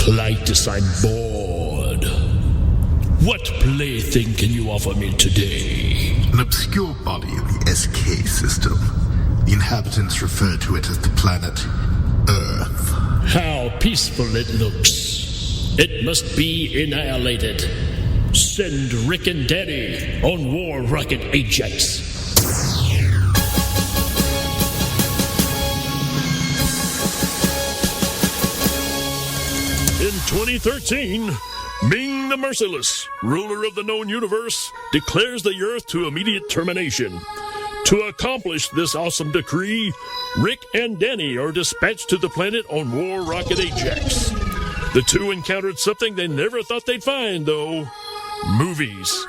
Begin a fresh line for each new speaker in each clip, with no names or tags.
Clytus, I'm bored. What plaything can you offer me today?
An obscure body in the SK system. The inhabitants refer to it as the planet Earth.
How peaceful it looks. It must be annihilated. Send Rik and Danny on War Rocket Ajax. In 2013, Ming the Merciless, ruler of the known universe, declares the Earth to immediate termination. To accomplish this awesome decree, Rik and Danny are dispatched to the planet on War Rocket Ajax. The two encountered something they never thought they'd find, though. Movies.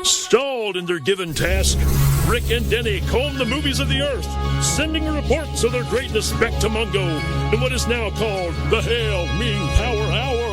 Stalled in their given task, Rik and Danny comb the movies of the Earth, sending reports of their greatness back to Mungo in what is now called the Hail Ming Power Hour.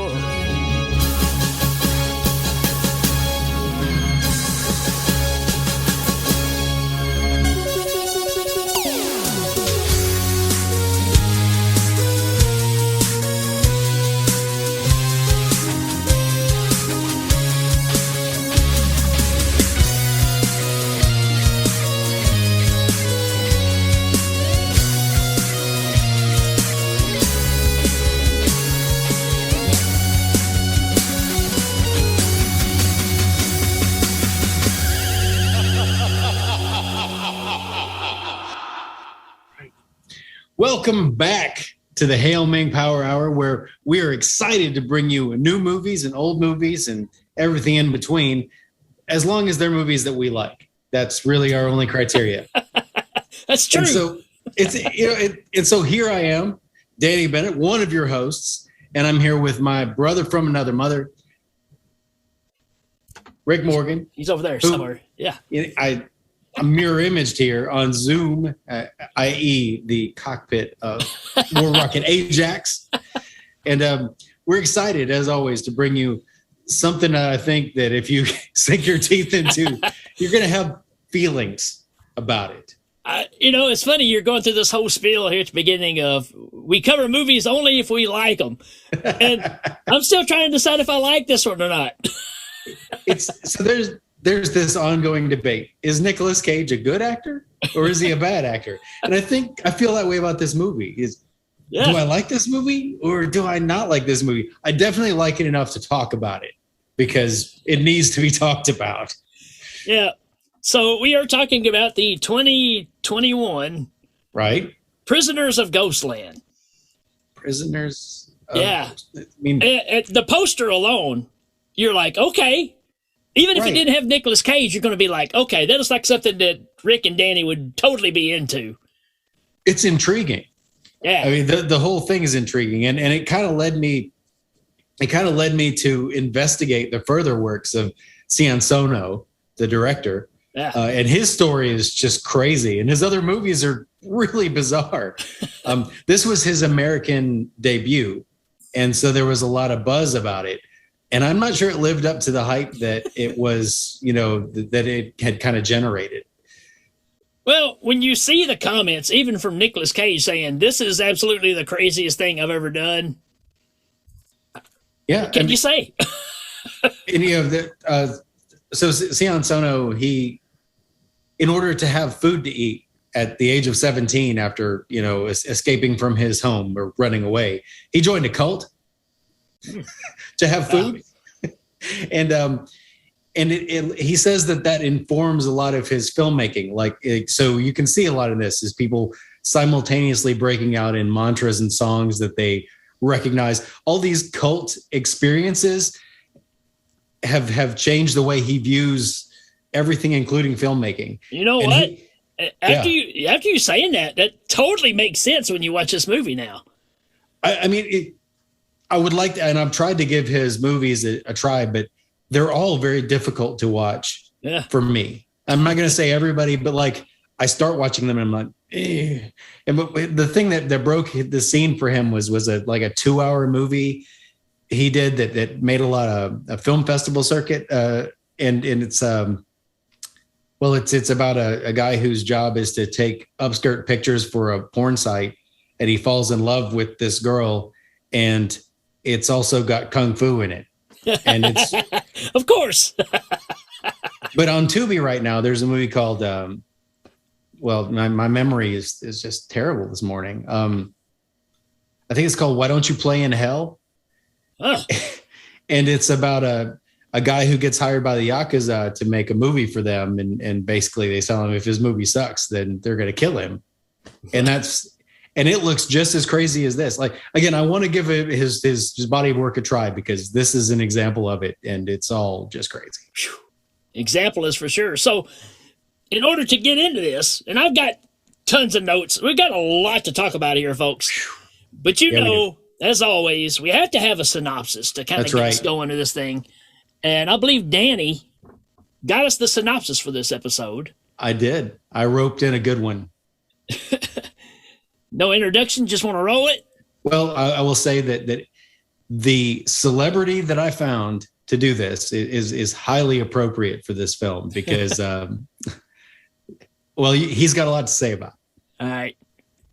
Welcome back to the Hail Ming Power Hour, where we are excited to bring you new movies and old movies and everything in between, as long as they're movies that we like. That's really our only criteria.
That's true.
And so here I am, Danny Bennett, one of your hosts, and I'm here with my brother from another mother, Rick Morgan.
He's over there somewhere. Yeah.
I'm mirror imaged here on Zoom, i.e. the cockpit of War Rocket Ajax. And we're excited, as always, to bring you something that I think that if you sink your teeth into, you're going to have feelings about it.
It's funny. You're going through this whole spiel here at the beginning of we cover movies only if we like them. And I'm still trying to decide if I like this one or not.
There's this ongoing debate. Is Nicolas Cage a good actor or is he a bad actor? And I feel that way about this movie. Do I like this movie or do I not like this movie? I definitely like it enough to talk about it because it needs to be talked about.
Yeah. So we are talking about the 2021 Prisoners of Ghostland.
Prisoners of
Ghostland. I mean, the poster alone, you're like, okay. Even if it didn't have Nicolas Cage, you're going to be like, okay, that is like something that Rik and Danny would totally be into.
It's intriguing.
Yeah.
I mean, the whole thing is intriguing. And it kind of led me to investigate the further works of Sion Sono, the director.
Yeah.
And his story is just crazy. And his other movies are really bizarre. This was his American debut. And so there was a lot of buzz about it. And I'm not sure it lived up to the hype that it was, that it had kind of generated.
Well, when you see the comments, even from Nicolas Cage saying, this is absolutely the craziest thing I've ever done.
Yeah.
What can you say?
So Sion Sono, in order to have food to eat at the age of 17, after, escaping from his home or running away, he joined a cult. To have food. And he says that informs a lot of his filmmaking. So you can see a lot of this is people simultaneously breaking out in mantras and songs that they recognize. All these cult experiences have changed the way he views everything, including filmmaking.
You know what? After you saying that totally makes sense when you watch this movie now.
I would like to, and I've tried to give his movies a try, but they're all very difficult to watch for me. I'm not going to say everybody, but I start watching them and I'm like, eh. And but the thing that broke the scene for him was a 2-hour movie he did that made a lot of a film festival circuit. And it's about a guy whose job is to take upskirt pictures for a porn site, and he falls in love with this girl, and it's also got kung fu in it, and it's
of course.
But on Tubi right now, there's a movie called. Well, my memory is just terrible this morning. I think it's called "Why Don't You Play in Hell,"
Oh.
And it's about a guy who gets hired by the Yakuza to make a movie for them, and basically they tell him if his movie sucks, then they're going to kill him, and it looks just as crazy as this. Like, again, I want to give his body of work a try, because this is an example of it, and it's all just crazy.
Example is for sure. So, in order to get into this, and I've got tons of notes, we've got a lot to talk about here, folks. But as always, we have to have a synopsis to kind of get us going to this thing. And I believe Danny got us the synopsis for this episode.
I did. I roped in a good one.
No introduction, just want to roll it?
Well, I will say that the celebrity that I found to do this is highly appropriate for this film, because, well, he's got a lot to say about it.
All right.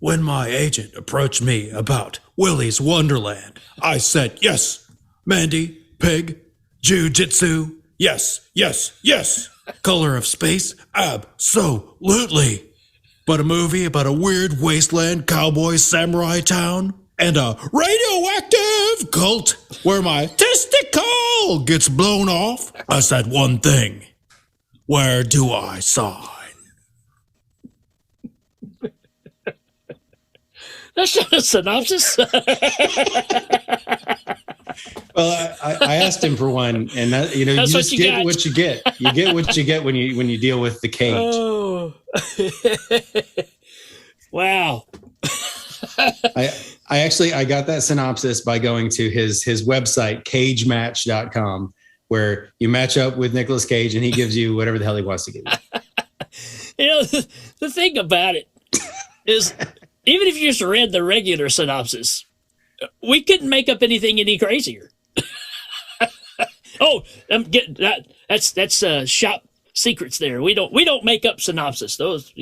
When my agent approached me about Willy's Wonderland, I said, yes, Mandy, pig, jiu-jitsu, yes, yes, yes. Color of space, absolutely. But a movie about a weird wasteland cowboy samurai town and a radioactive cult where my testicle gets blown off, I said one thing. Where do I sign?
That's not a synopsis.
Well, I asked him for one, and you just get what you get. You get what you get when you deal with the Cage.
Oh. Wow.
I got that synopsis by going to his website, cagematch.com, where you match up with Nicolas Cage and he gives you whatever the hell he wants to give you.
The thing about it is, even if you just read the regular synopsis, we couldn't make up anything any crazier. Oh, I'm getting that. That's shop secrets there. We don't make up synopsis. Those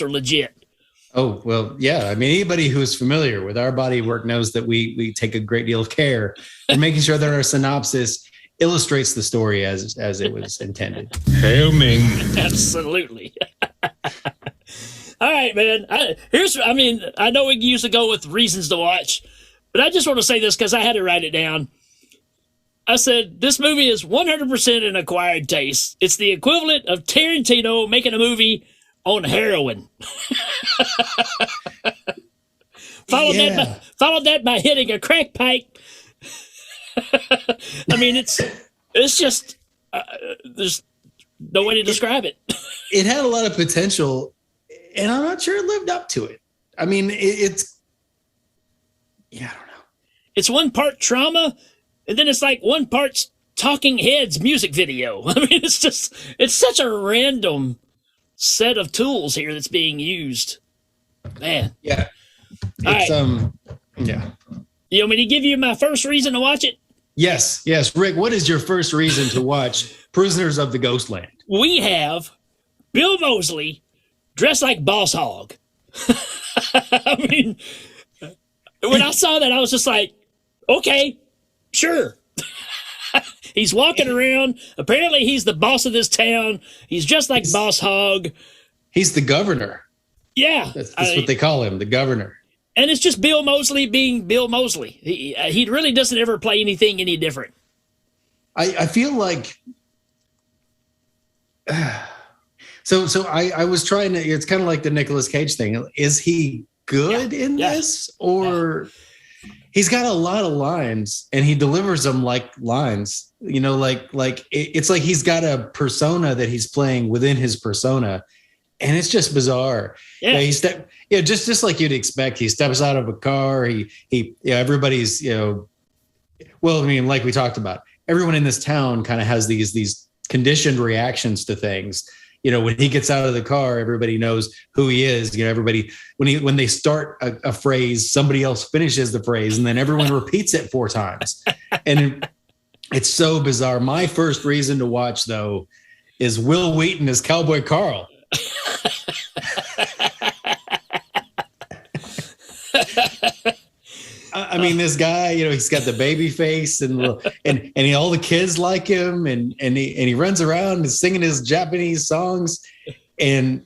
are legit.
Oh, well, yeah. I mean, anybody who's familiar with our body of work knows that we take a great deal of care in making sure that our synopsis illustrates the story as it was intended.
Hail Ming.
Absolutely. All right, man. I know we used to go with reasons to watch, but I just want to say this because I had to write it down. I said, this movie is 100% an acquired taste. It's the equivalent of Tarantino making a movie on heroin. Followed that by hitting a crack pipe. I mean, it's just, there's no way to describe it.
It had a lot of potential, and I'm not sure it lived up to it. I mean, it's I don't know.
It's one part trauma, and then it's like one part Talking Heads music video. I mean, it's such a random set of tools here that's being used. Man.
Yeah.
It's,
yeah.
You want me to give you my first reason to watch it?
Yes. Rick, what is your first reason to watch Prisoners of the Ghostland?
We have Bill Moseley dressed like Boss Hogg. I mean, when I saw that, I was just like, okay, sure. He's walking around. Apparently, he's the boss of this town. He's just like Boss Hogg.
He's the governor.
Yeah.
That's what they call him, the governor.
And it's just Bill Moseley being Bill Moseley. He really doesn't ever play anything any different.
I feel like... So I was trying to... It's kind of like the Nicolas Cage thing. Is he good in this? Or... He's got a lot of lines, and he delivers them like lines. It's like he's got a persona that he's playing within his persona, and it's just bizarre.
Yeah,
just like you'd expect. He steps out of a car. Everybody's well, I mean, like we talked about, everyone in this town kind of has these conditioned reactions to things. When he gets out of the car, everybody knows who he is. Everybody, when they start a phrase, somebody else finishes the phrase, and then everyone repeats it 4 times. And it's so bizarre. My first reason to watch, though, is Will Wheaton as Cowboy Carl. I mean, this guy, you know, he's got the baby face and all the kids like him, and he runs around and singing his Japanese songs, and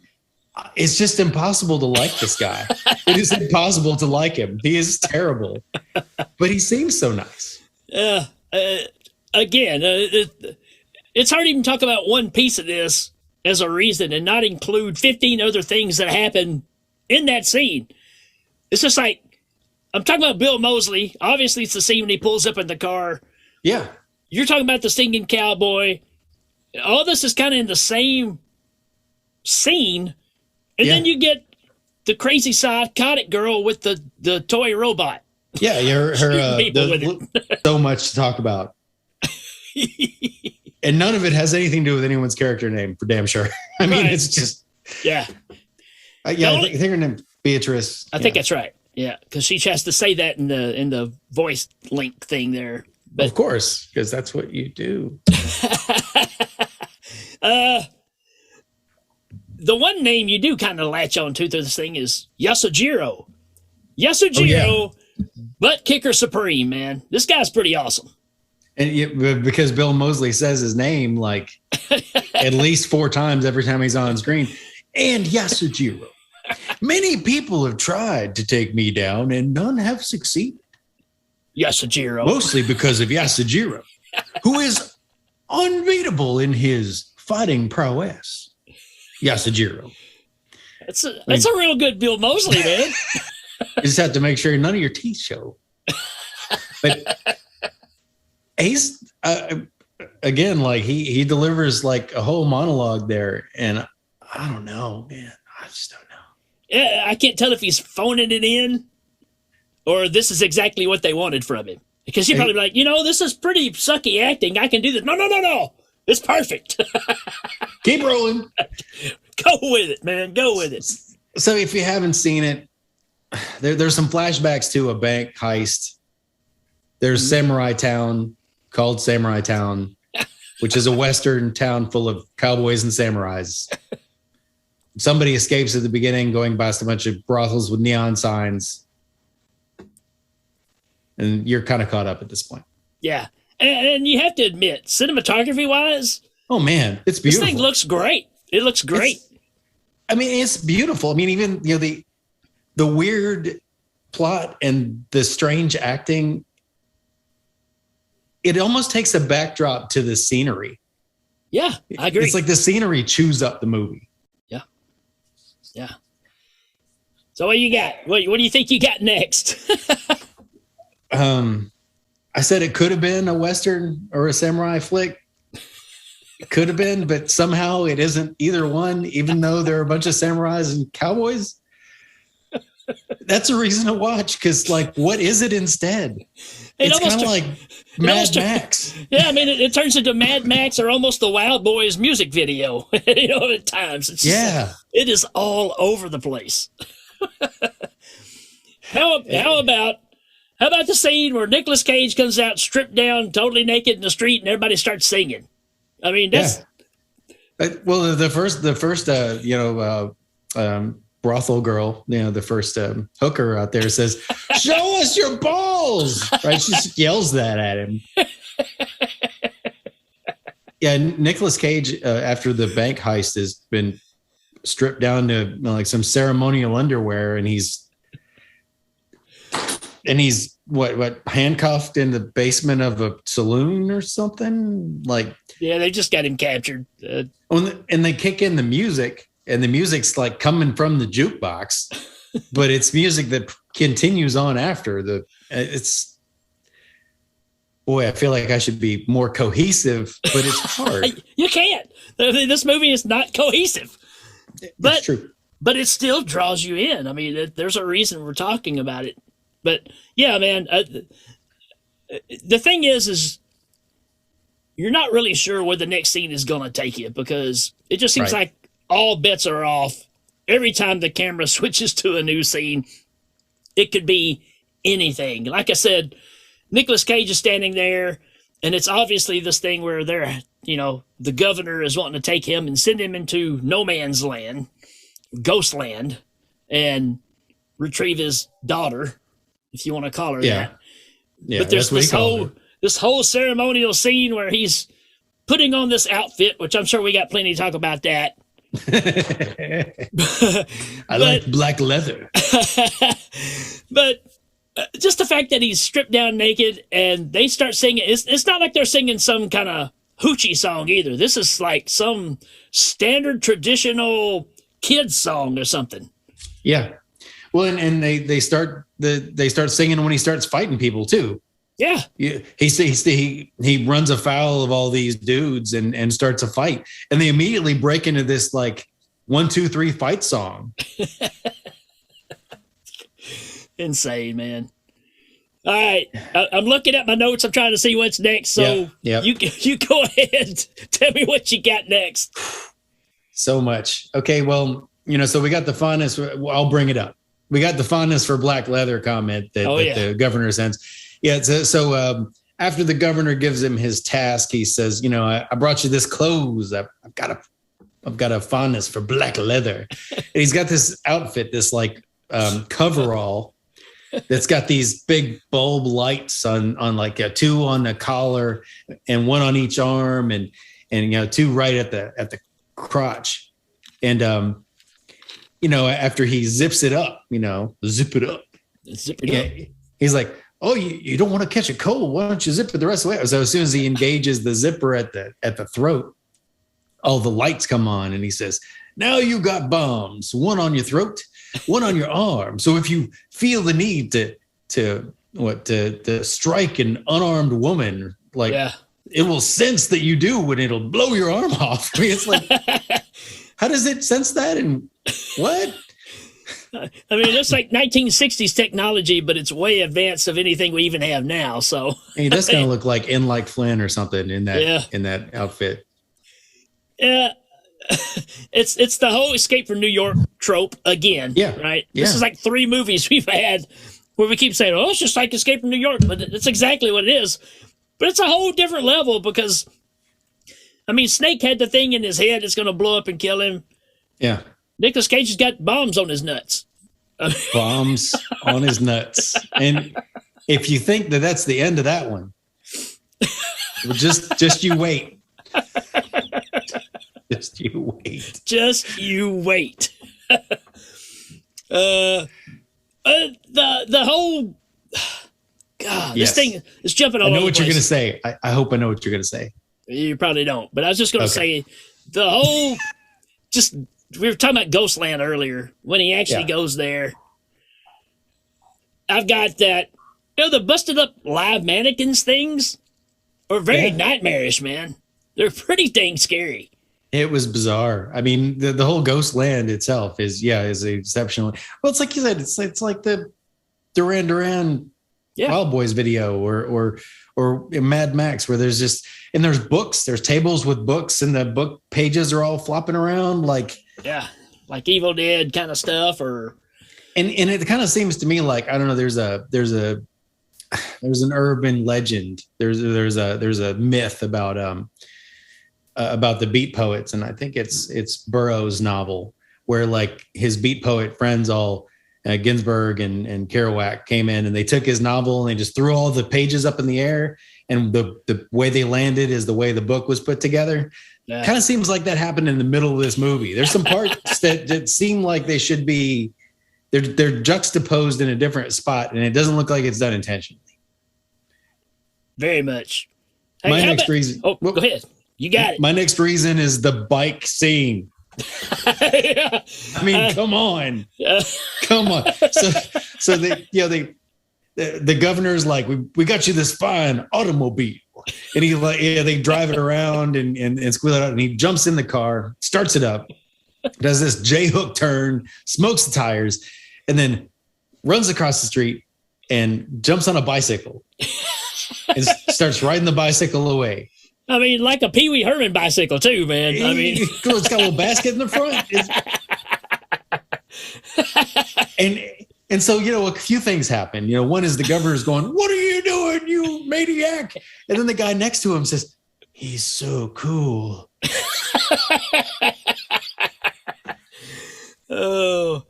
it's just impossible to like this guy. It is impossible to like him. He is terrible, but he seems so nice.
Again, it's hard to even talk about one piece of this as a reason and not include 15 other things that happen in that scene. It's just like, I'm talking about Bill Moseley. Obviously, it's the scene when he pulls up in the car.
Yeah.
You're talking about the singing cowboy. All this is kind of in the same scene. And then you get the crazy psychotic girl with the toy robot.
Yeah, so much to talk about. And none of it has anything to do with anyone's character name, for damn sure. I mean, it's just...
Yeah.
I think her name's Beatrice.
I think that's right. Yeah, because she has to say that in the voice link thing there. But,
of course, because that's what you do.
The one name you do kind of latch on to through this thing is Yasujiro. Yasujiro, butt kicker supreme, man. This guy's pretty awesome.
And because Bill Moseley says his name like at least 4 times every time he's on screen. And Yasujiro. Many people have tried to take me down and none have succeeded.
Yasujiro.
Mostly because of Yasujiro, who is unbeatable in his fighting prowess. Yasujiro.
That's a real good Bill Moseley, man.
You just have to make sure none of your teeth show. But he's again, like he delivers like a whole monologue there, and I don't know, man. I just don't know.
Yeah, I can't tell if he's phoning it in or this is exactly what they wanted from him. Because he'd probably be like, this is pretty sucky acting. I can do this. No. It's perfect.
Keep rolling.
Go with it, man. Go with it.
So if you haven't seen it, there's some flashbacks to a bank heist. There's Samurai Town, called Samurai Town, which is a Western town full of cowboys and samurais. Somebody escapes at the beginning, going past a bunch of brothels with neon signs. And you're kind of caught up at this point.
Yeah. And you have to admit, cinematography-wise,
oh, man, it's beautiful.
This thing looks great. It looks great.
It's beautiful. I mean, even the weird plot and the strange acting, it almost takes a backdrop to the scenery.
Yeah, I agree.
It's like the scenery chews up the movie.
Yeah. So what do you got? What do you think you got next?
I said it could have been a Western or a samurai flick. It could have been, but somehow it isn't either one, even though there are a bunch of samurais and cowboys. That's a reason to watch, because, like, what is it instead? It's kind of like Mad Max.
Yeah, I mean, it turns into Mad Max or almost the Wild Boys music video, at times. It's it is all over the place. How about the scene where Nicolas Cage comes out stripped down, totally naked in the street, and everybody starts singing? I mean, that's...
Well, the first brothel girl, the first hooker out there says, "Show us your balls!" Right? She just yells that at him. Yeah, Nicolas Cage, after the bank heist, has been stripped down to like some ceremonial underwear, and he's what handcuffed in the basement of a saloon or something. Like,
yeah, they just got him captured.
And they kick in the music, and the music's like coming from the jukebox, but it's music that continues on after the. It's boy, I feel like I should be more cohesive, but it's hard.
You can't. This movie is not cohesive.
That's true.
But it still draws you in. I mean, there's a reason we're talking about it. But yeah, man, the thing is you're not really sure where the next scene is going to take you, because it just seems like all bets are off every time the camera switches to a new scene. It could be anything. Like I said, Nicolas Cage is standing there, and it's obviously this thing where the governor is wanting to take him and send him into no man's land, Ghostland, and retrieve his daughter. if you want to call her
Yeah.
that.
Yeah,
But there's
that's what he called
this whole ceremonial scene where he's putting on this outfit, which I'm sure we got plenty to talk about that.
it. I like black leather.
But just the fact that he's stripped down naked and they start singing, it's not like they're singing some kind of hoochie song either. This is like some standard traditional kids song or something.
Yeah. Well, and they start singing when he starts fighting people too.
Yeah.
He runs afoul of all these dudes and starts a fight, and they immediately break into this like 1, 2, 3 fight song.
Insane, man. All right, I'm looking at my notes. I'm trying to see what's next. So you go ahead. Tell me what you got next.
So much. Okay, well, so we got the fondness. I'll bring it up. We got the fondness for black leather comment that the governor sends. Yeah. So after the governor gives him his task, he says, I brought you this clothes. I've got a fondness for black leather. And he's got this outfit, this like coverall that's got these big bulb lights on like 2 on the collar and 1 on each arm and 2 right at the crotch. And after he zips it up, zip it up. He's like, oh, you don't want to catch a cold. Why don't you zip it the rest of the way? So as soon as he engages the zipper at the throat, all the lights come on, and he says, now you got bombs, 1 on your throat, 1 on your arm. So if you feel the need to strike an unarmed woman, it will sense that you do, and it'll blow your arm off. I mean, it's like, how does it sense that? And what?
I mean, it's like 1960s technology, but it's way advanced of anything we even have now. So
he does kind of look like Flynn or something in that outfit.
Yeah. It's the whole Escape from New York trope again.
Yeah.
Right. Yeah. This is like 3 movies we've had where we keep saying, oh, it's just like Escape from New York, but it's exactly what it is. But it's a whole different level because, I mean, Snake had the thing in his head that's going to blow up and kill him.
Yeah. Nicolas
Cage has got bombs on his nuts.
Bombs on his nuts. And if you think that that's the end of that one, well, just you wait. Just you wait.
Just you wait. The whole this thing is jumping all over.
I know what
you're
going to say. I hope I know what you're going to say.
You probably don't, but I was just going to say the whole we were talking about Ghostland earlier when he actually goes there. I've got that, the busted up live mannequins things are very nightmarish, man. They're pretty dang scary.
It was bizarre. I mean, the whole Ghostland itself is exceptional. Well, it's like you said, it's like the Duran Duran Wild Boys video or Mad Max, where there's books, there's tables with books, and the book pages are all flopping around like
Evil Dead kind of stuff,
and it kind of seems to me like, I don't know, there's an urban legend, there's a myth about the beat poets, and I think it's Burroughs' novel, where like his beat poet friends all Ginsberg and Kerouac came in and they took his novel and they just threw all the pages up in the air, and the way they landed is the way the book was put together. Kind of seems like that happened in the middle of this movie. There's some parts that seem like they should be, they're juxtaposed in a different spot, and it doesn't look like it's done intentionally.
Very much. Hey,
my next reason.
Oh, go ahead. You got it.
My next reason is the bike scene. I mean, come on. Come on. So the governor's like, we got you this fine automobile. And they drive it around and squeal it out, and he jumps in the car, starts it up, does this J-hook turn, smokes the tires, and then runs across the street and jumps on a bicycle and starts riding the bicycle away.
I mean, like a Pee Wee Herman bicycle too, man. I mean,
it's got a little basket in the front. And so, a few things happen. One is the governor's going, "What are you doing, you maniac?" And then the guy next to him says, "He's so cool."
Oh,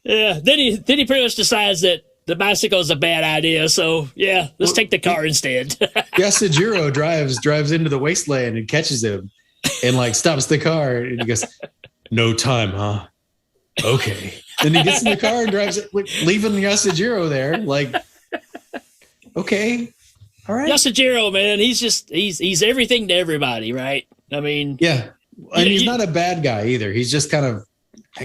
yeah. Then he pretty much decides that the bicycle is a bad idea. So yeah, let's take the car instead.
Yasujiro drives into the wasteland and catches him and like stops the car and he goes, "No time, huh? Okay." Then he gets in the car and drives it, leaving Yasujiro there. Like, okay, all right.
Yasujiro, man, he's everything to everybody, right? I mean,
yeah, and he's not a bad guy either. He's just kind of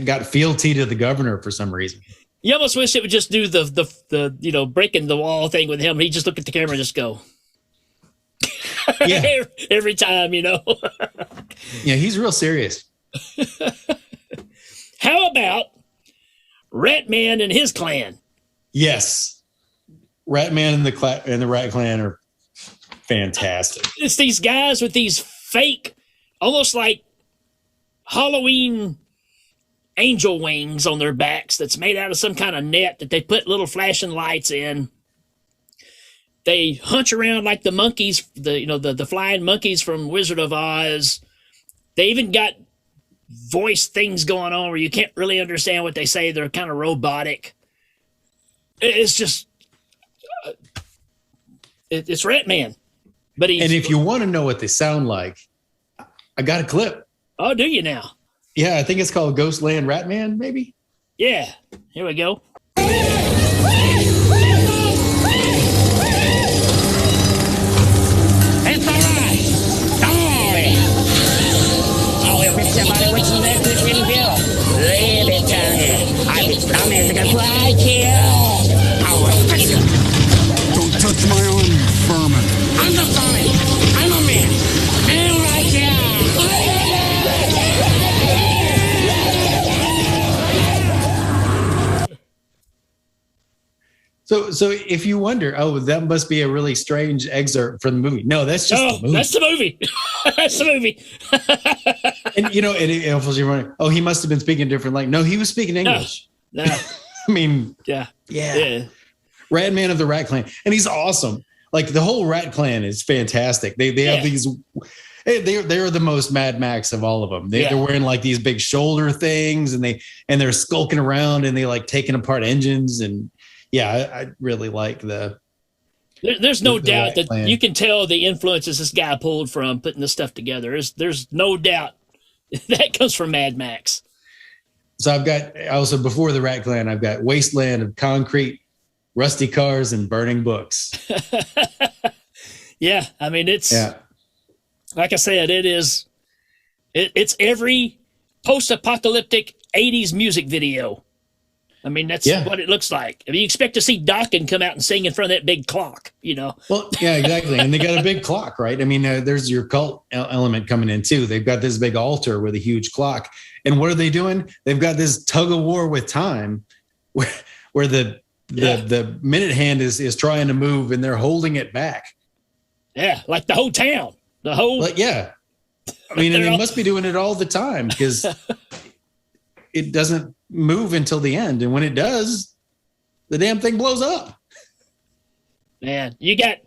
got fealty to the governor for some reason.
You almost wish it would just do the breaking the wall thing with him. He just look at the camera and just go.
Yeah.
Every time,
Yeah, he's real serious.
How about Ratman and his clan?
Yes. Ratman and the Rat Clan are fantastic.
It's these guys with these fake, almost like Halloween angel wings on their backs that's made out of some kind of net that they put little flashing lights in. They hunch around like the monkeys, the flying monkeys from Wizard of Oz. They even got voice things going on where you can't really understand what they say. They're kind of robotic. It's just, it's Ratman. And
if you want to know what they sound like, I got a clip.
Oh, do you now?
Yeah, I think it's called Ghostland Ratman, maybe.
Yeah, here we go.
It's alright. Don't worry. I will fix your body with some electric refill. Leave it down here. I will promise to fly kill. I will fix you.
Don't touch my arm, vermin.
I'm not vermin. I'm a man. Man like you.
So if you wonder, that must be a really strange excerpt from the movie. No, that's just the movie.
That's the movie. That's the movie.
And he must have been speaking a different language. No, he was speaking English.
No.
I mean,
yeah.
Ratman of the Rat Clan, and he's awesome. Like the whole Rat Clan is fantastic. They have these. They're the most Mad Max of all of them. They're wearing like these big shoulder things, and they're skulking around and they like taking apart engines and. Yeah, I really like
There's no doubt that you can tell the influences this guy pulled from putting this stuff together. There's no doubt that comes from Mad Max.
So I've got also before the Rat Clan, I've got Wasteland of concrete, rusty cars, and burning books.
Yeah, I mean it's like I said, it's every post-apocalyptic 80s music video. I mean, that's what it looks like. I mean, you expect to see Dokken come out and sing in front of that big clock,
Well, yeah, exactly. And they got a big clock, right? I mean, there's your cult element coming in too. They've got this big altar with a huge clock. And what are they doing? They've got this tug of war with time where the minute hand is trying to move and they're holding it back.
Yeah, like the whole town. The whole...
I mean, and they must be doing it all the time because it doesn't move until the end, and when it does, the damn thing blows up.
Man, you got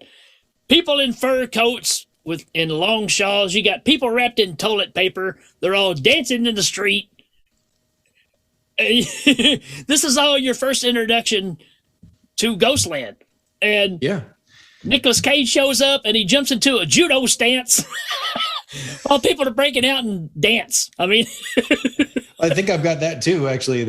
people in fur coats in long shawls. You got people wrapped in toilet paper. They're all dancing in the street. This is all your first introduction to Ghostland, and Nicolas Cage shows up and he jumps into a judo stance. All people are breaking out and dance. I mean,
I think I've got that too. Actually,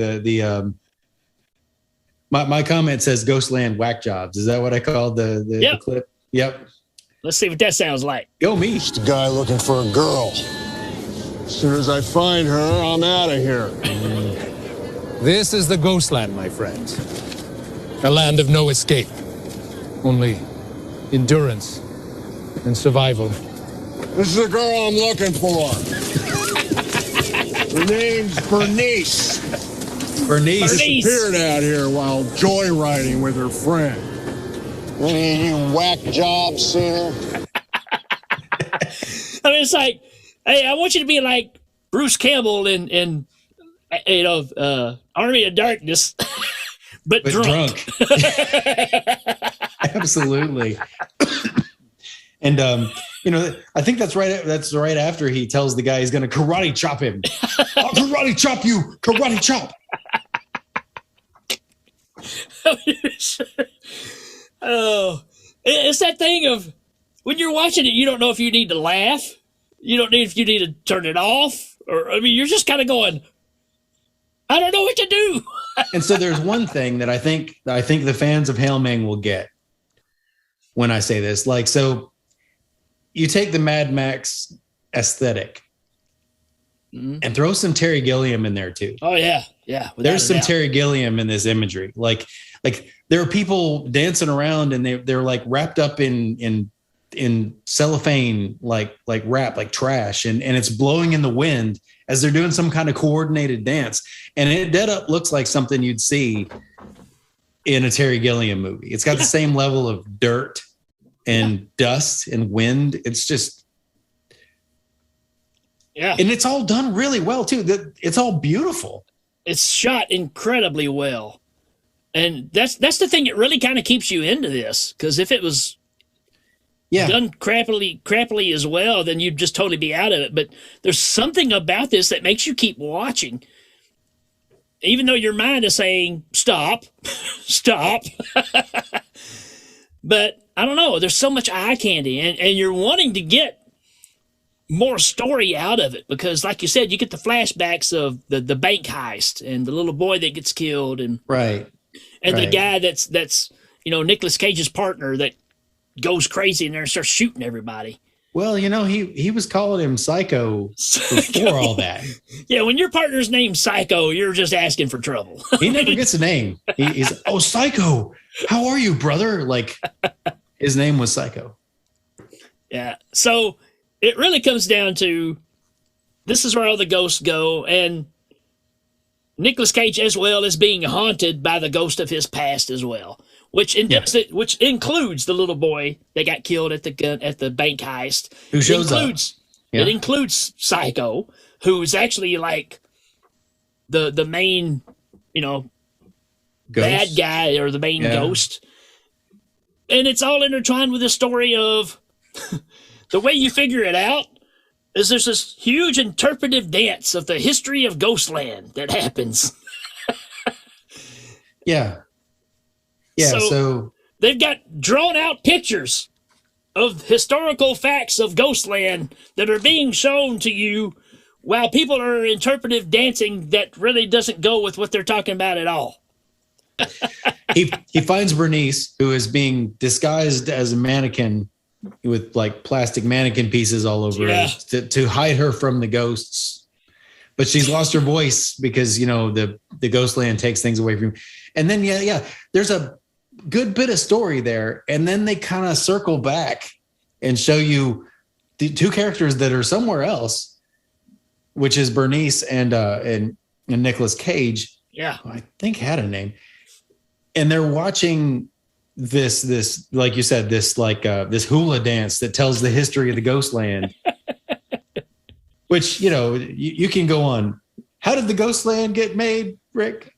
my comment says Ghostland whack jobs. Is that what I called the clip? Yep.
Let's see what that sounds like.
Go me.
Just a guy looking for a girl. As soon as I find her, I'm out of here.
This is the Ghostland, my friend. A land of no escape. Only endurance and survival.
This is the girl I'm looking for. Her name's Bernice.
Bernice
disappeared out here while joyriding with her friend. Any of you whack jobs seen her?
I mean, it's like, hey, I want you to be like Bruce Campbell in Army of Darkness, but drunk.
Absolutely. And I think that's right. That's right after he tells the guy he's going to karate chop him. I'll karate chop you. Karate chop.
Oh, it's that thing of when you're watching it, you don't know if you need to laugh. You don't need if you need to turn it off, or I mean, you're just kind of going, I don't know what to do.
And so there's one thing that I think the fans of Hail Ming will get when I say this. Like, so you take the Mad Max aesthetic and throw some Terry Gilliam in there too.
Oh yeah, yeah.
There's some Terry Gilliam in this imagery. Like there are people dancing around and they're like wrapped up in cellophane, like wrap, like trash, and it's blowing in the wind as they're doing some kind of coordinated dance. And it dead up looks like something you'd see in a Terry Gilliam movie. It's got the same level of dirt and dust and wind. It's just,
yeah.
And it's all done really well too. It's all beautiful.
It's shot incredibly well. And that's the thing that really kind of keeps you into this. Because if it was done crappily as well, then you'd just totally be out of it. But there's something about this that makes you keep watching. Even though your mind is saying, stop, stop. But I don't know. There's so much eye candy. And you're wanting to get more story out of it. Because like you said, you get the flashbacks of the bank heist and the little boy that gets killed. And the guy that's Nicolas Cage's partner that goes crazy in there and starts shooting everybody.
Well, he was calling him Psycho before all that.
Yeah, when your partner's named Psycho, you're just asking for trouble.
He never gets a name. He's Psycho. How are you, brother? Like his name was Psycho.
Yeah. So it really comes down to this is where all the ghosts go, and Nicolas Cage as well is being haunted by the ghost of his past as well. Which includes the little boy that got killed at the bank heist.
Who shows up?
It includes Psycho, who's actually like the main, bad guy or the main ghost. And it's all intertwined with the story of the way you figure it out is there's this huge interpretive dance of the history of Ghostland that happens.
Yeah. Yeah, so
they've got drawn out pictures of historical facts of Ghostland that are being shown to you while people are interpretive dancing that really doesn't go with what they're talking about at all.
he finds Bernice, who is being disguised as a mannequin with like plastic mannequin pieces all over her to hide her from the ghosts. But she's lost her voice because, the Ghostland takes things away from you. And then, there's a good bit of story there, and then they kind of circle back and show you the two characters that are somewhere else, which is Bernice and Nicolas Cage.
Yeah,
who I think had a name, and they're watching this like you said, this hula dance that tells the history of the Ghostland. Which you can go on. How did the Ghostland get made, Rick?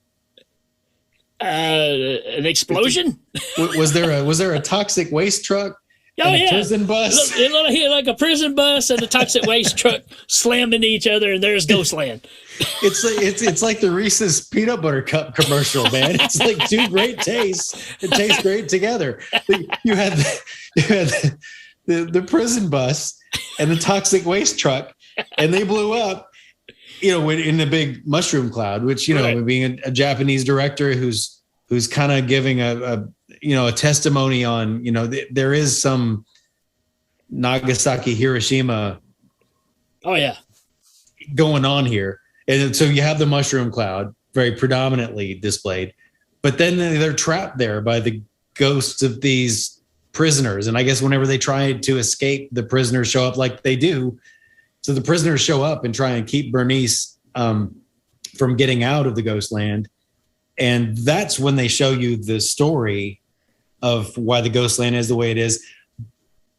An explosion?
Was there a toxic waste truck?
Oh, yeah.
Prison bus?
It looked like a prison bus and a toxic waste truck slammed into each other, and there's Ghostland.
It's like the Reese's peanut butter cup commercial, man. It's like two great tastes. It tastes great together. You had the prison bus and the toxic waste truck, and they blew up. In the big mushroom cloud, which being a Japanese director who's kind of giving a testimony on there is some Nagasaki Hiroshima going on here, and so you have the mushroom cloud very predominantly displayed, but then they're trapped there by the ghosts of these prisoners, and I guess whenever they try to escape, the prisoners show up like they do. So the prisoners show up and try and keep Bernice from getting out of the Ghostland. And that's when they show you the story of why the Ghostland is the way it is.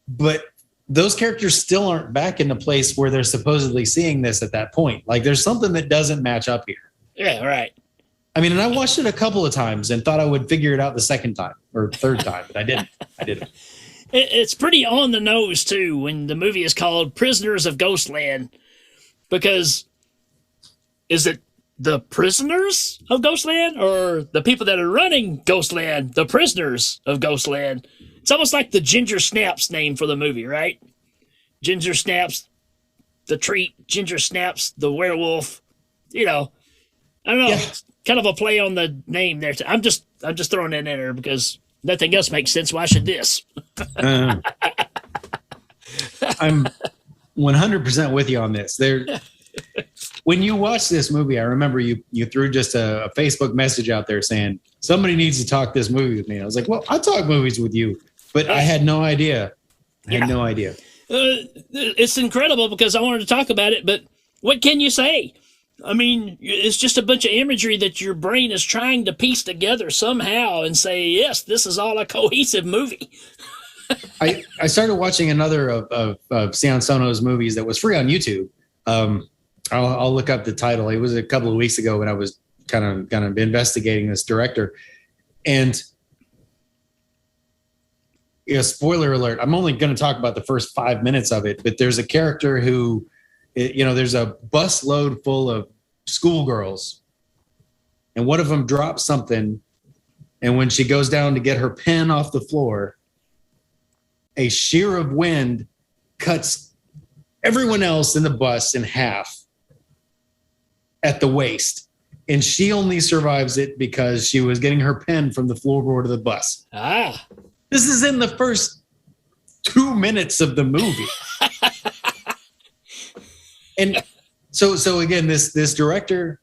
But those characters still aren't back in the place where they're supposedly seeing this at that point. Like there's something that doesn't match up here.
Yeah, right.
I mean, and I watched it a couple of times and thought I would figure it out the second time or third time, but I didn't.
It's pretty on the nose, too, when the movie is called Prisoners of Ghostland, because is it the prisoners of Ghostland, or the people that are running Ghostland, the prisoners of Ghostland. It's almost like the Ginger Snaps name for the movie, right? Ginger Snaps, the treat. Ginger Snaps, the werewolf. You know, I don't know.
Yeah.
It's kind of a play on the name there. I'm just throwing it in there because nothing else makes sense. Why should this?
I'm 100% with you on this. When you watch this movie, I remember you threw just a Facebook message out there saying somebody needs to talk this movie with me. I was like, well, I'll talk movies with you, but I had no idea. No idea.
It's incredible because I wanted to talk about it, but what can you say? I mean, it's just a bunch of imagery that your brain is trying to piece together somehow and say, yes, this is all a cohesive movie.
I started watching another of Sion Sono's movies that was free on YouTube. I'll look up the title. It was a couple of weeks ago when I was kind of investigating this director. And spoiler alert, I'm only going to talk about the first 5 minutes of it, but there's a character who, there's a bus load full of schoolgirls, and one of them drops something, and when she goes down to get her pen off the floor, a shear of wind cuts everyone else in the bus in half at the waist, and she only survives it because she was getting her pen from the floorboard of the bus. This is in the first 2 minutes of the movie. And so again, this director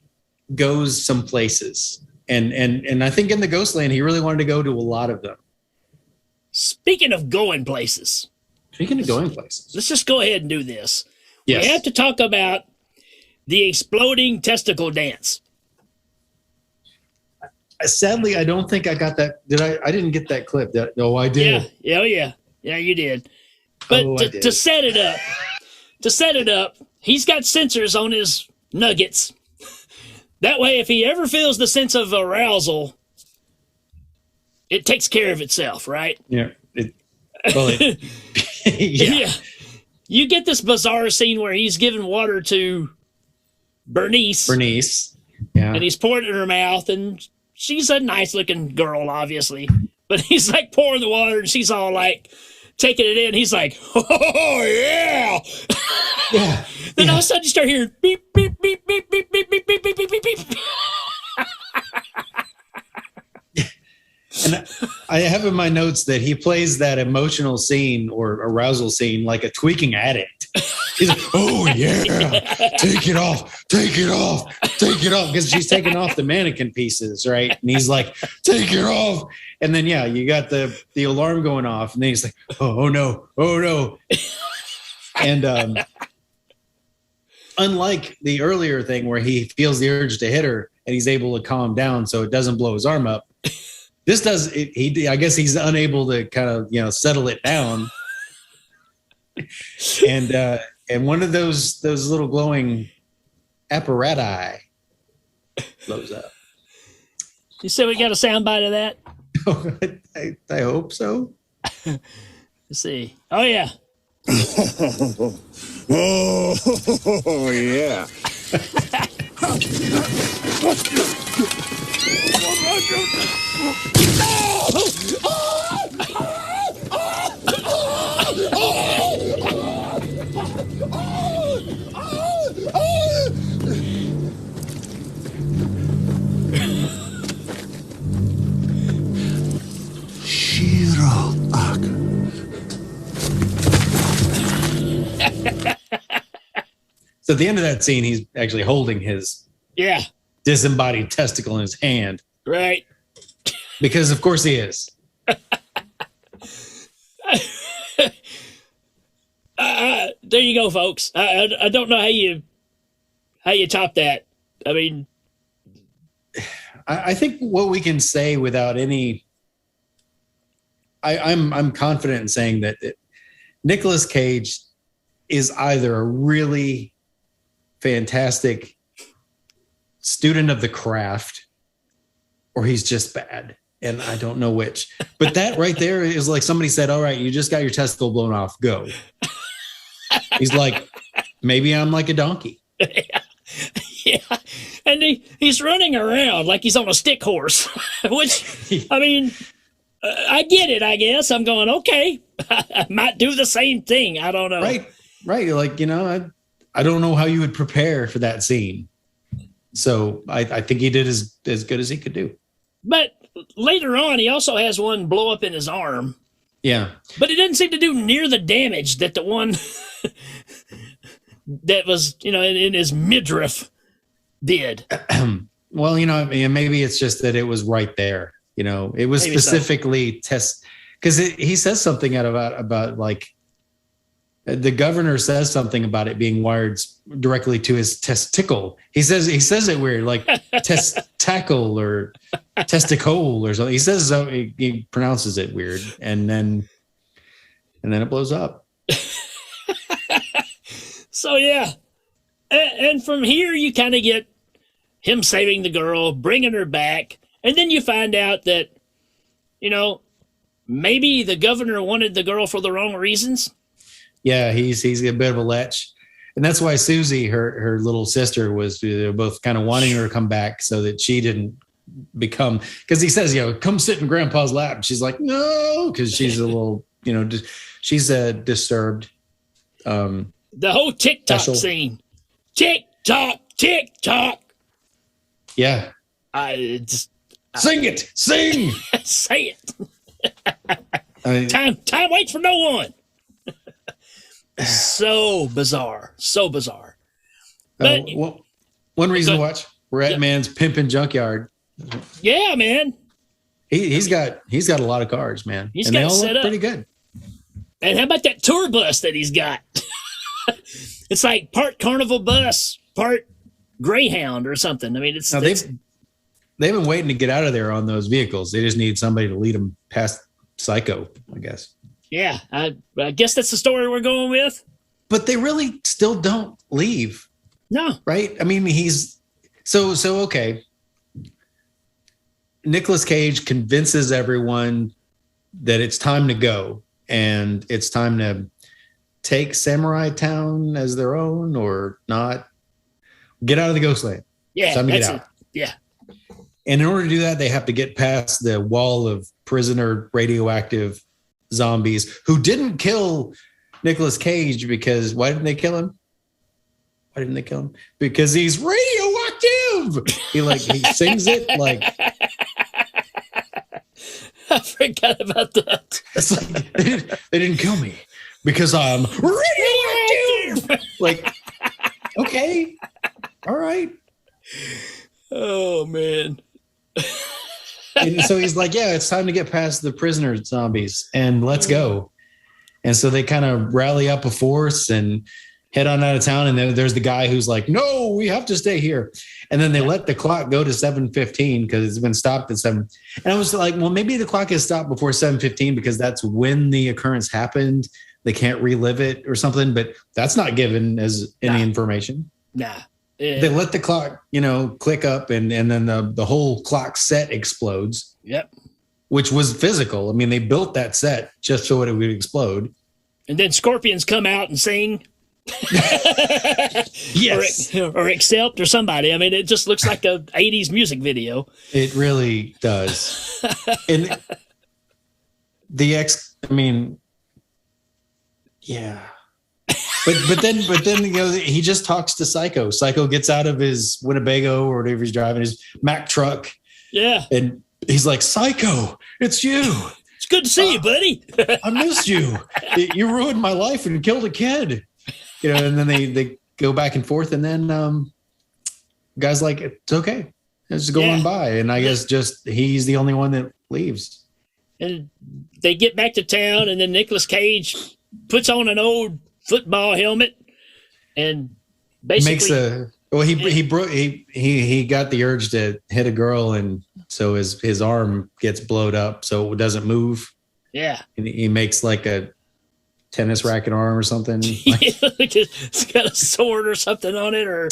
goes some places, and I think in the Ghostland, he really wanted to go to a lot of them.
Speaking of going places,
let's
just go ahead and do this.
Yes.
We have to talk about the exploding testicle dance.
Sadly, I don't think I got that. Did I? I didn't get that clip. No, I did.
Yeah, you did. But to set it up, he's got sensors on his nuggets. That way, if he ever feels the sense of arousal, it takes care of itself, right?
Yeah.
Yeah. You get this bizarre scene where he's giving water to Bernice.
Yeah.
And he's pouring it in her mouth, and she's a nice looking girl, obviously. But he's like pouring the water, and she's all like taking it in. He's like, oh, yeah.
Yeah.
Then all of a sudden you start hearing beep, beep, beep, beep, beep, beep, beep, beep, beep, beep, beep, beep.
And I have in my notes that he plays that emotional scene or arousal scene like a tweaking addict. He's like, oh, yeah, take it off, because she's taking off the mannequin pieces, right? And he's like, take it off. And then, you got the alarm going off, and then he's like, oh, no. And unlike the earlier thing where he feels the urge to hit her and he's able to calm down so it doesn't blow his arm up, this does. I guess he's unable to kind of settle it down, and one of those little glowing apparati blows up.
You said we got a soundbite of that?
I hope so.
Let's see. Oh yeah.
Oh yeah.
So at the end of that scene, he's actually holding his disembodied testicle in his hand.
Right.
Because of course he is.
There you go, folks. I don't know how you top that. I mean,
I think what we can say without any, I'm confident in saying that Nicolas Cage is either a really fantastic student of the craft or he's just bad. And I don't know which. But that right there is like somebody said, all right, you just got your testicle blown off. Go. He's like, maybe I'm like a donkey.
Yeah, and he's running around like he's on a stick horse, which, I mean, I get it, I guess. I'm going, okay, I might do the same thing. I don't know.
Right. Like, I don't know how you would prepare for that scene. So I think he did as good as he could do.
But later on, he also has one blow up in his arm.
Yeah.
But it doesn't seem to do near the damage that the one that was, in his midriff did.
Well, maybe it's just that it was right there. It was
Maybe
specifically because he says something about like the governor says something about it being wired directly to his testicle. He says it weird, like testacle or testicle or something. He says so. He pronounces it weird, and then it blows up.
So yeah, and from here you kind of get him saving the girl, bringing her back, and then you find out that maybe the governor wanted the girl for the wrong reasons.
Yeah, he's a bit of a lech. And that's why Susie, her little sister, was both kind of wanting her to come back so that she didn't become, because he says, come sit in grandpa's lap. And she's like, no, because she's a little, she's disturbed.
The whole TikTok scene. TikTok.
Yeah. Sing it. Sing.
Say it. Time waits for no one. So bizarre. But
one reason to watch. We're at Man's Pimpin' Junkyard.
Yeah, man.
He's got a lot of cars, man.
He's
and
got
they all
set
look
up.
pretty good.
And how about that tour bus that he's got? It's like part carnival bus, part Greyhound or something. I mean, they've
been waiting to get out of there on those vehicles. They just need somebody to lead them past Psycho, I guess.
Yeah, I guess that's the story we're going with.
But they really still don't leave.
No.
Right? I mean, he's so okay. Nicolas Cage convinces everyone that it's time to go and it's time to take Samurai Town as their own or not. Get out of the Ghostland.
Yeah,
time to get out.
Yeah.
And in order to do that, they have to get past the wall of prisoner radioactive zombies who didn't kill Nicolas Cage because why didn't they kill him? Because he's radioactive. He sings it like
I forgot about that.
It's like they didn't kill me because I'm radioactive. Like, okay, all right.
Oh man.
And so he's like, yeah, it's time to get past the prisoner zombies and let's go. And so they kind of rally up a force and head on out of town. And then there's the guy who's like, no, we have to stay here. And then they let the clock go to 7:15 because it's been stopped at 7. And I was like, well, maybe the clock is stopped before 7:15 because that's when the occurrence happened. They can't relive it or something, but that's not given as any information.
Nah.
They let the clock, click up and then the whole clock set explodes.
Yep.
Which was physical. I mean, they built that set just so it would explode.
And then scorpions come out and sing.
Yes.
or Accept or somebody. I mean, it just looks like a 80s music video.
It really does. And yeah. But then he just talks to Psycho. Psycho gets out of his Winnebago or whatever he's driving, his Mack truck.
Yeah.
And he's like, Psycho, it's you.
It's good to see you, buddy.
I missed you. You ruined my life and killed a kid. And then they go back and forth. And then guy's like, it's okay. It's going by. And I guess just he's the only one that leaves.
And they get back to town. And then Nicolas Cage puts on an old football helmet and basically he got the urge to hit a girl, and so his arm gets blowed up so it doesn't move. Yeah.
And he makes like a tennis racket arm or something.
It's got a sword or something on it, or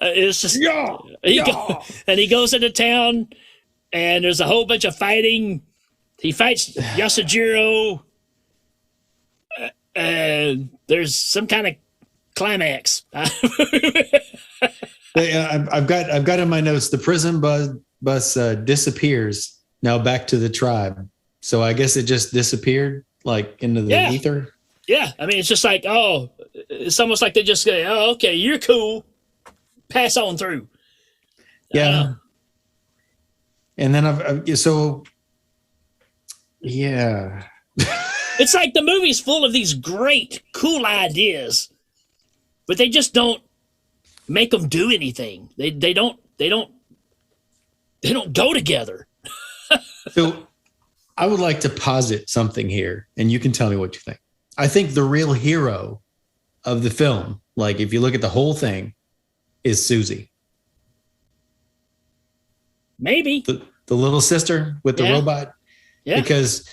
it's just and he goes into town and there's a whole bunch of fighting. He fights Yasujiro. And there's some kind of climax.
I've got in my notes the prison bus disappears. Now back to the tribe. So I guess it just disappeared like into the ether.
Yeah, I mean it's just like it's almost like they just go, oh okay, you're cool, pass on through.
Yeah. And then yeah.
It's like the movie's full of these great, cool ideas, but they just don't make them do anything. They don't go together.
So I would like to posit something here, and you can tell me what you think. I think the real hero of the film, like if you look at the whole thing, is Susie.
Maybe.
The little sister with the robot. Yeah. Because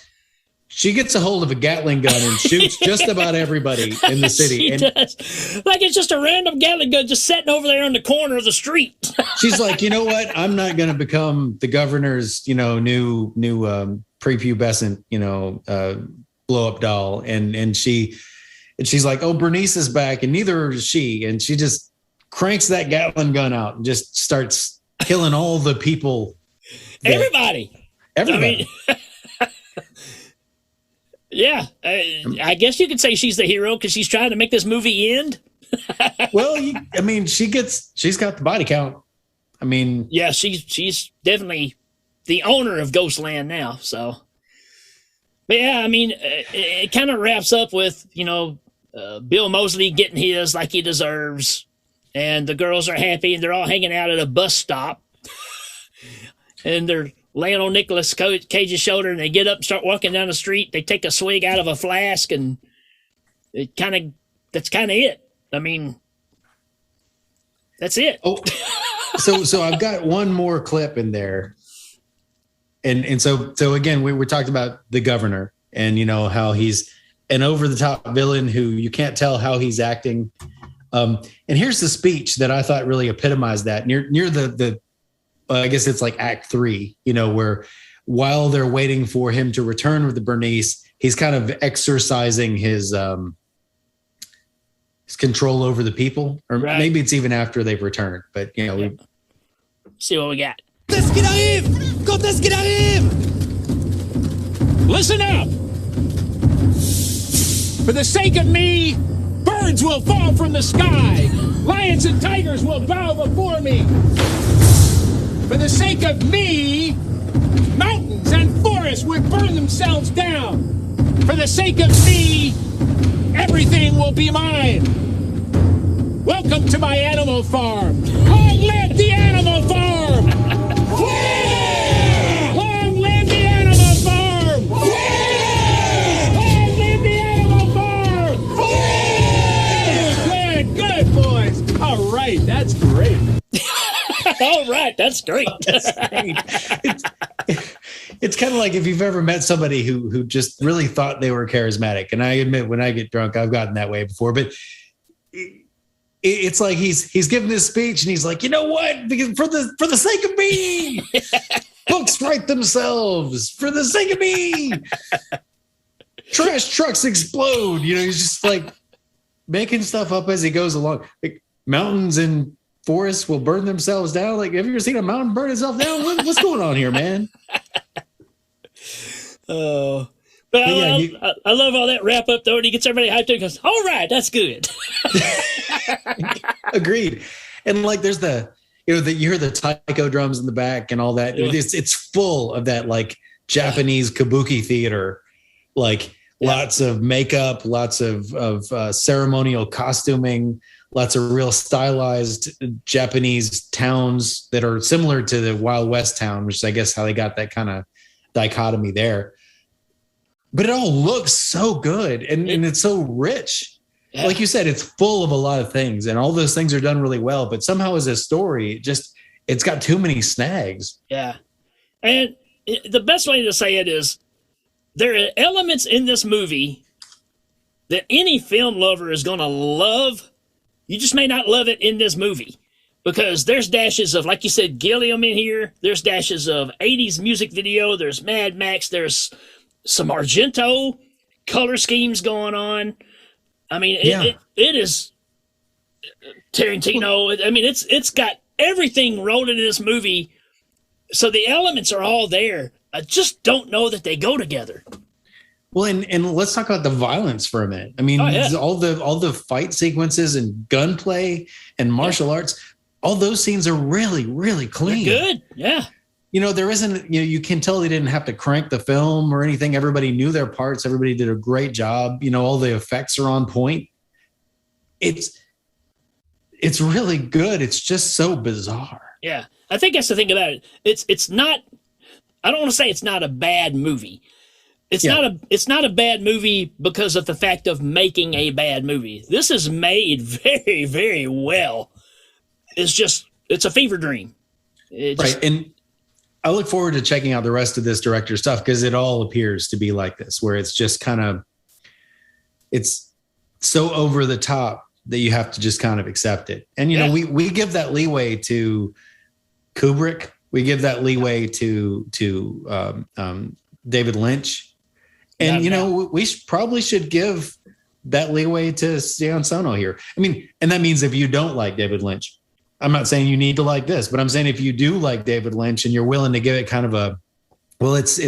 she gets a hold of a Gatling gun and shoots just about everybody in the city.
She does. Like it's just a random Gatling gun just sitting over there on the corner of the street.
She's like, you know what? I'm not going to become the governor's, new prepubescent, blow up doll. And she's like, oh, Bernice is back, and neither is she. And she just cranks that Gatling gun out and just starts killing all the people.
Everybody.
I mean,
yeah, I guess you could say she's the hero because she's trying to make this movie end.
Well, she's got the body count. I mean,
yeah, she's definitely the owner of Ghostland now. So, but yeah, I mean, it kind of wraps up with Bill Moseley getting his like he deserves, and the girls are happy and they're all hanging out at a bus stop, and they're laying on Nicolas Cage's shoulder, and they get up and start walking down the street. They take a swig out of a flask, and that's kind of it. I mean, that's it.
Oh, so I've got one more clip in there, and so again, we talked about the governor and how he's an over the top villain who you can't tell how he's acting. And here's the speech that I thought really epitomized that near the I guess it's like Act 3, where while they're waiting for him to return with the Bernice, he's kind of exercising his control over the people, or maybe it's even after they've returned. But we
see what we got.
Qu'est-ce qu'il arrive? Quand est-ce qu'il arrive?
Listen up. For the sake of me, birds will fall from the sky. Lions and tigers will bow before me. For the sake of me, mountains and forests will burn themselves down. For the sake of me, everything will be mine. Welcome to my animal farm. Long live the animal farm! Long live the animal farm! Long live the animal farm! Good, boys. All right, that's great.
All right, that's great.
That's great. It's kind of like if you've ever met somebody who just really thought they were charismatic. And I admit, when I get drunk, I've gotten that way before. But it's like he's giving this speech, and he's like, you know what? Because for the sake of me, books write themselves. For the sake of me, trash trucks explode. He's just like making stuff up as he goes along. Like mountains and forests will burn themselves down. Like, have you ever seen a mountain burn itself down? What's going on here, man?
Oh, but I love all that wrap up though, and he gets everybody hyped up and goes, all right, that's good.
Agreed. And like, there's you hear the taiko drums in the back and all that. Yeah. It's full of that like Japanese kabuki theater, like lots of makeup, lots of ceremonial costuming, lots of real stylized Japanese towns that are similar to the Wild West town, which is, I guess, how they got that kind of dichotomy there. But it all looks so good, and it's so rich. Yeah. Like you said, it's full of a lot of things, and all those things are done really well. But somehow, as a story, it's got too many snags.
Yeah, and the best way to say it is there are elements in this movie that any film lover is going to love. You just may not love it in this movie because there's dashes of, like you said, Gilliam in here. There's dashes of 80s music video. There's Mad Max. There's some Argento color schemes going on. I mean, it is Tarantino. I mean, it's got everything rolled into this movie. So the elements are all there. I just don't know that they go together.
Well, and let's talk about the violence for a minute. I mean, all the fight sequences and gunplay and martial arts, all those scenes are really, really clean.
They're good. Yeah.
You know, there isn't, you can tell they didn't have to crank the film or anything. Everybody knew their parts. Everybody did a great job. You know, all the effects are on point. It's really good. It's just so bizarre.
Yeah. I think that's the thing about it. It's not, I don't want to say it's not a bad movie. It's not a bad movie because of the fact of making a bad movie. This is made very, very well. It's a fever dream.
Right. And I look forward to checking out the rest of this director's stuff because it all appears to be like this, where it's just kind of, it's so over the top that you have to just kind of accept it. And, you know, we give that leeway to Kubrick. We give that leeway to David Lynch. And, you know, we probably should give that leeway to Sion Sono here. I mean, and that means if you don't like David Lynch, I'm not saying you need to like this, but I'm saying if you do like David Lynch and you're willing to give it kind of a, well, it's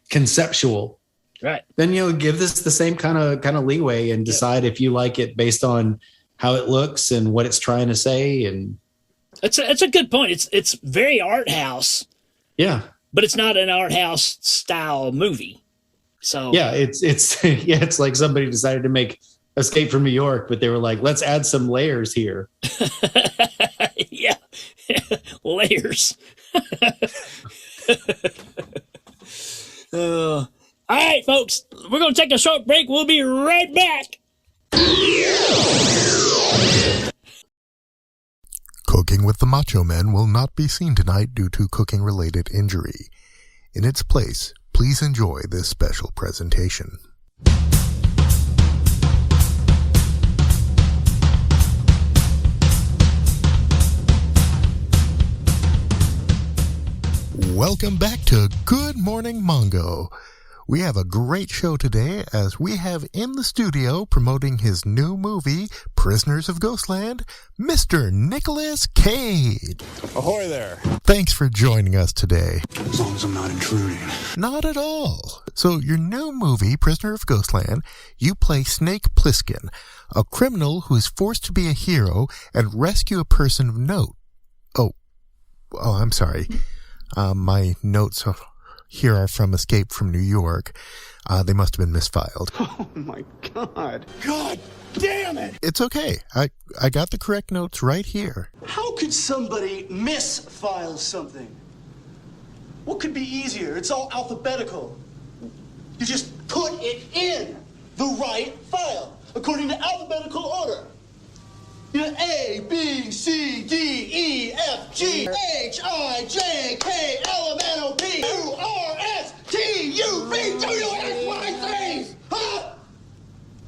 conceptual,
right?
Then, you know, give this the same kind of leeway and decide if you like it based on how it looks and what it's trying to say. And
it's a good point. It's very art house.
Yeah.
But it's not an art house style movie. So
yeah, it's like somebody decided to make Escape from New York, but they were like, let's add some layers here.
Yeah. Layers. All right, folks, we're going to take a short break. We'll be right back.
Cooking with the Macho Men will not be seen tonight due to cooking-related injury. In its place, please enjoy this special presentation. Welcome back to Good Morning Mongo. We have a great show today as we have in the studio promoting his new movie, Prisoners of Ghostland, Mr. Nicolas Cage.
Ahoy there.
Thanks for joining us today.
As long as I'm not intruding.
Not at all. So your new movie, Prisoner of Ghostland, you play Snake Plissken, a criminal who is forced to be a hero and rescue a person of note. Oh, I'm sorry. My notes here are from Escape from New York. They must have been misfiled.
Oh my God. God damn it.
It's okay. I got the correct notes right here.
How could somebody misfile something? What could be easier? It's all alphabetical. You just put it in the right file, according to alphabetical order. You know, A, B, C, D, E, F, G, H, I, J, K, L, M, N, O, P, Q, R, S, T, U, V, W, X, Y, Z. Huh?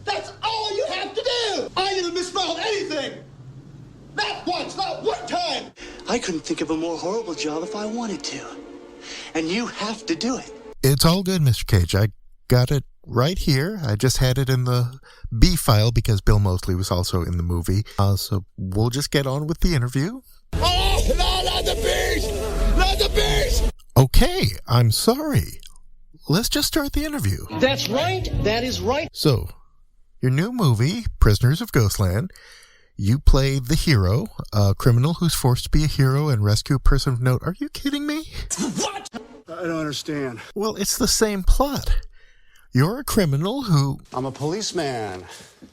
That's all you have to do. I never misspelled anything. Not once, not one time. I couldn't think of a more horrible job if I wanted to. And you have to do it.
It's all good, Mr. Cage. I got it right here. I just had it in the B file because Bill Moseley was also in the movie. So we'll just get on with the interview.
Oh, no, not the beast! Not the beast!
Okay, I'm sorry. Let's just start the interview.
That's right. That is right.
So, your new movie, Prisoners of Ghostland, you play the hero, a criminal who's forced to be a hero and rescue a person of note. Are you kidding me?
What? I don't understand.
Well, it's the same plot. You're a criminal who...
I'm a policeman.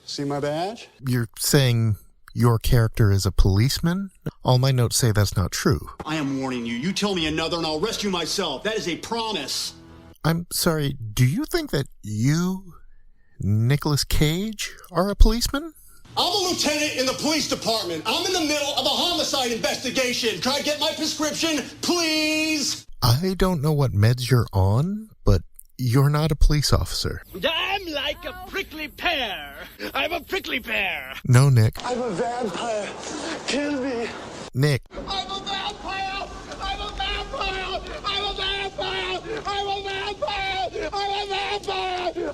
See my badge?
You're saying your character is a policeman? All my notes say that's not true.
I am warning you. You tell me another and I'll rescue myself. That is a promise.
I'm sorry, do you think that you, Nicolas Cage, are a policeman?
I'm a lieutenant in the police department. I'm in the middle of a homicide investigation. Try to get my prescription, please?
I don't know what meds you're on, but you're not a police officer.
I'm like a prickly pear. I'm a prickly pear.
No, Nick.
I'm a vampire. Kill me.
Nick.
I'm a vampire. I'm a vampire. I'm a vampire. I'm a vampire. I'm a vampire.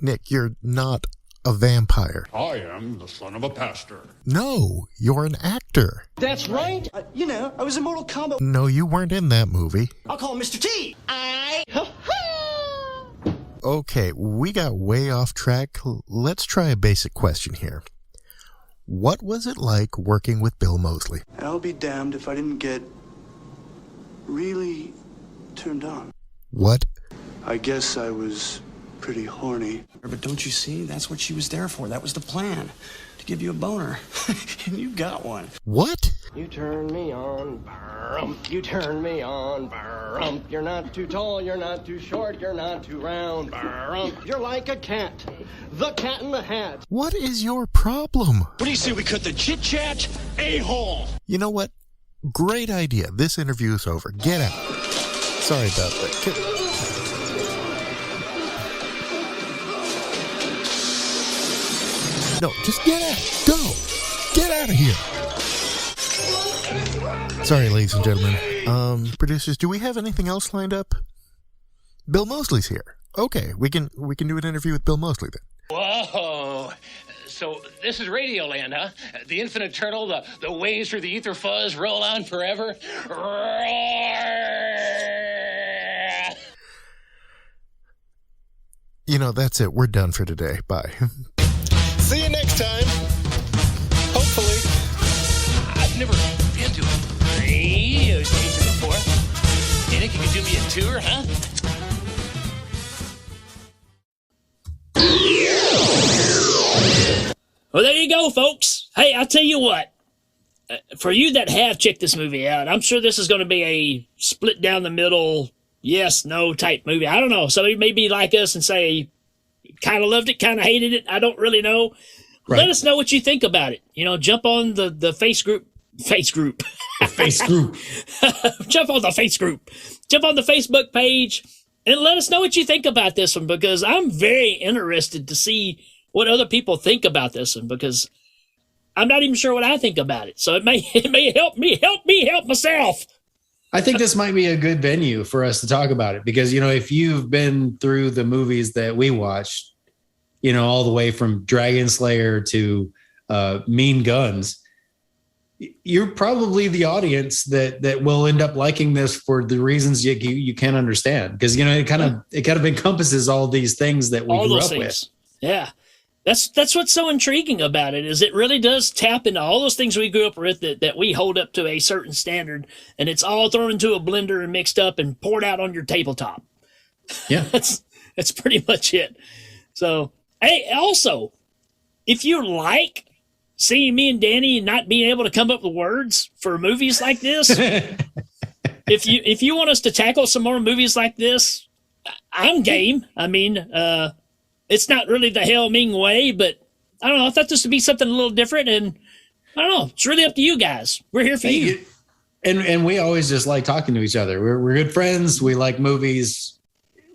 Nick, you're not a vampire.
I am the son of a pastor.
No, you're an actor.
That's right. I was in Mortal Kombat.
No, you weren't in that movie.
I'll call him Mr. T.
Okay, we got way off track. Let's try a basic question here. What was it like working with Bill Moseley?
I'll be damned if I didn't get really turned on.
What?
I guess I was pretty horny.
But don't you see? That's what she was there for. That was the plan. To give you a boner. And you got one.
What?
You turn me on, brump. You turn me on, brump. You're not too tall, you're not too short, you're not too round, brump. You're like a cat. The Cat in the Hat.
What is your problem?
What do you say we cut the chit-chat? A-hole!
You know what? Great idea. This interview is over. Get out. Sorry about that. No, just get out. Go. Get out of here. Sorry, ladies and gentlemen. Producers, do we have anything else lined up? Bill Moseley's here. Okay, we can do an interview with Bill Moseley then.
Whoa. So this is Radioland, huh? The infinite eternal, the waves through the ether fuzz roll on forever.
You know, that's it. We're done for today. Bye.
See you next time. Hopefully.
I've never been to a radio station before. You think you could do me a tour, huh?
Well, there you go, folks. Hey, I'll tell you what. For you that have checked this movie out, I'm sure this is going to be a split down the middle, yes, no type movie. I don't know. Somebody may be like us and say, kind of loved it, kind of hated it. I don't really know. Right. Let us know what you think about it. You know, jump on the face group.
The face group.
Jump on the face group. Jump on the Facebook page and let us know what you think about this one, because I'm very interested to see what other people think about this one, because I'm not even sure what I think about it. So it may help me help myself.
I think this might be a good venue for us to talk about it, because, you know, if you've been through the movies that we watched, you know, all the way from Dragon Slayer to Mean Guns, you're probably the audience that will end up liking this for the reasons you can't understand, because, you know, it kind of encompasses all these things that we grew up with.
Yeah. That's what's so intriguing about it, is it really does tap into all those things we grew up with that we hold up to a certain standard, and it's all thrown into a blender and mixed up and poured out on your tabletop.
Yeah.
That's pretty much it. So, hey, also, if you like seeing me and Danny not being able to come up with words for movies like this, if you want us to tackle some more movies like this, I'm game. I mean, it's not really the Hell Ming way, but I don't know. I thought this would be something a little different, and I don't know. It's really up to you guys. We're here for you.
And we always just like talking to each other. We're good friends. We like movies.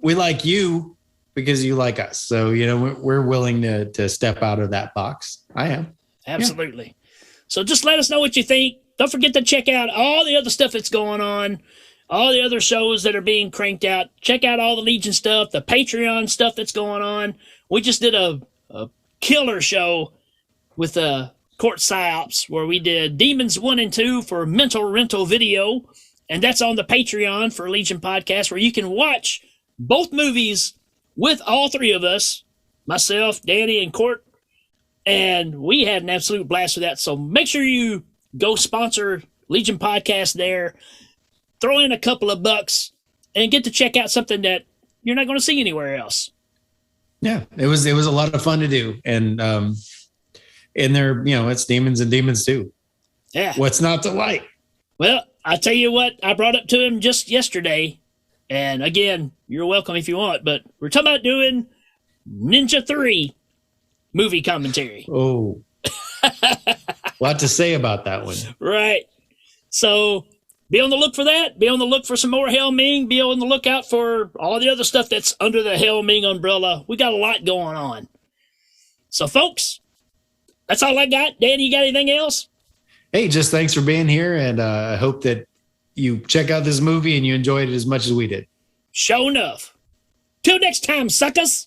We like you because you like us. So, you know, we're willing to step out of that box. I am.
Absolutely. Yeah. So just let us know what you think. Don't forget to check out all the other stuff that's going on. All the other shows that are being cranked out. Check out all the Legion stuff, the Patreon stuff that's going on. We just did a killer show with Court Psyops, where we did Demons 1 and 2 for Mental Rental Video. And that's on the Patreon for Legion Podcast, where you can watch both movies with all three of us, myself, Danny, and Court. And we had an absolute blast with that. So make sure you go sponsor Legion Podcast there. Throw in a couple of bucks and get to check out something that you're not going to see anywhere else.
Yeah, it was a lot of fun to do. And in there, you know, it's Demons and Demons 2.
Yeah.
What's not to like?
Well, I tell you what, I brought up to him just yesterday. And again, you're welcome if you want, but we're talking about doing Ninja 3 movie commentary.
Oh, a lot to say about that one.
Right. So be on the look for that. Be on the look for some more Hell Ming. Be on the lookout for all the other stuff that's under the Hell Ming umbrella. We got a lot going on. So, folks, that's all I got. Dan, you got anything else?
Hey, just thanks for being here, and I hope that you check out this movie and you enjoyed it as much as we did.
Sure enough. Till next time, suckers.